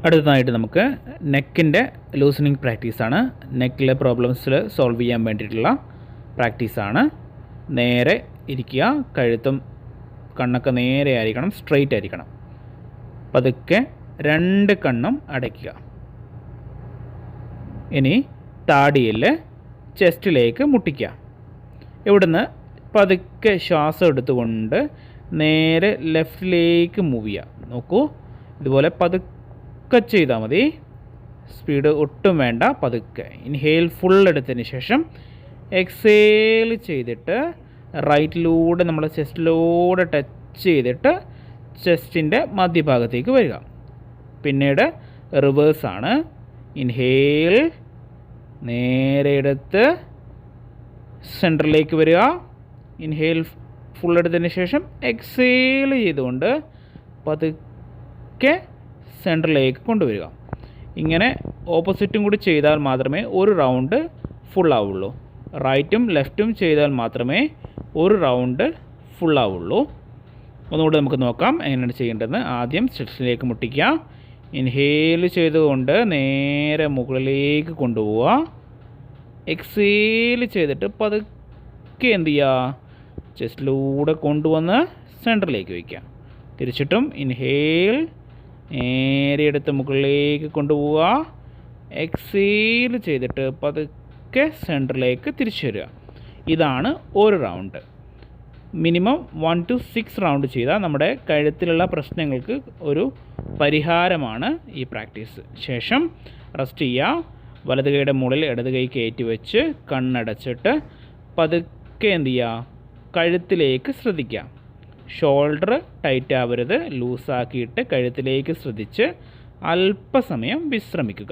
അടുത്തതായിട്ട് നമുക്ക് നെക്കിൻ്റെ ലൂസനിങ് പ്രാക്ടീസാണ്. നെക്കിലെ പ്രോബ്ലംസിൽ സോൾവ് ചെയ്യാൻ വേണ്ടിയിട്ടുള്ള പ്രാക്ടീസാണ്. നേരെ ഇരിക്കുക, കഴുത്തും കണ്ണൊക്കെ നേരെ ആയിരിക്കണം, സ്ട്രെയിറ്റ് ആയിരിക്കണം. പതുക്കെ 2 കണ്ണും അടയ്ക്കുക. ഇനി താടിയിൽ ചെസ്റ്റിലേക്ക് മുട്ടിക്കുക. ഇവിടുന്ന് പതുക്കെ ശ്വാസം എടുത്തുകൊണ്ട് നേരെ ലെഫ്റ്റിലേക്ക് മൂവ് ചെയ്യുക. നോക്കൂ, ഇതുപോലെ പതുക്കെ ചെയ്താൽ മതി, സ്പീഡ് ഒട്ടും വേണ്ട. പതുക്കെ ഇൻഹേൽ ഫുൾ എടുത്തതിന് ശേഷം എക്സേൽ ചെയ്തിട്ട് റൈറ്റിലൂടെ നമ്മൾ ചെസ്റ്റിലൂടെ ടച്ച് ചെയ്തിട്ട് ചെസ്റ്റിൻ്റെ മധ്യഭാഗത്തേക്ക് വരിക. പിന്നീട് റിവേഴ്സാണ്. ഇൻഹേൽ നേരെ എടുത്ത് സെൻറ്ററിലേക്ക് വരിക. ഇൻഹേൽ ഫുൾ എടുത്തതിന് ശേഷം എക്സേൽ ചെയ്തുകൊണ്ട് പതുക്കെ സെൻറ്ററിലേക്ക് കൊണ്ടുവരിക. ഇങ്ങനെ ഓപ്പോസിറ്റും കൂടി ചെയ്താൽ മാത്രമേ ഒരു റൗണ്ട് ഫുൾ ആവുള്ളൂ. റൈറ്റും ലെഫ്റ്റും ചെയ്താൽ മാത്രമേ ഒരു റൗണ്ട് ഫുൾ ആവുള്ളൂ. ഒന്നുകൂടി നമുക്ക് നോക്കാം എങ്ങനെയാണ് ചെയ്യേണ്ടതെന്ന്. ആദ്യം ചെസ്റ്റിലേക്ക് മുട്ടിക്കുക. ഇൻഹേൽ ചെയ്തുകൊണ്ട് നേരെ മുകളിലേക്ക് കൊണ്ടുപോവുക. എക്സേൽ ചെയ്തിട്ട് പതുക്കെ എന്ത് ചെയ്യുക, ചെസ്റ്റിലൂടെ കൊണ്ടുവന്ന് സെൻറ്ററിലേക്ക് വയ്ക്കുക. തിരിച്ചിട്ടും ഇൻഹേൽ നേരെ എടുത്ത് മുകളിലേക്ക് കൊണ്ടുപോവുക. എക്സേൽ ചെയ്തിട്ട് പതുക്കെ സെൻറ്ററിലേക്ക് തിരിച്ചു വരിക. ഇതാണ് ഒരു റൗണ്ട്. മിനിമം 1 to 6 റൗണ്ട് ചെയ്താൽ നമ്മുടെ കഴുത്തിലുള്ള പ്രശ്നങ്ങൾക്ക് ഒരു പരിഹാരമാണ് ഈ പ്രാക്ടീസ്. ശേഷം റെസ്റ്റ് ചെയ്യുക. വലത് കൈയുടെ മുകളിൽ ഇടത് കൈ കയറ്റി വെച്ച് കണ്ണടച്ചിട്ട് പതുക്കെ എന്ത് ചെയ്യുക, കഴുത്തിലേക്ക് ശ്രദ്ധിക്കുക. ഷോൾഡർ ടൈറ്റ് ആവരുത്, ലൂസാക്കിയിട്ട് കഴുത്തിലേക്ക് ശ്രദ്ധിച്ച് അല്പസമയം വിശ്രമിക്കുക.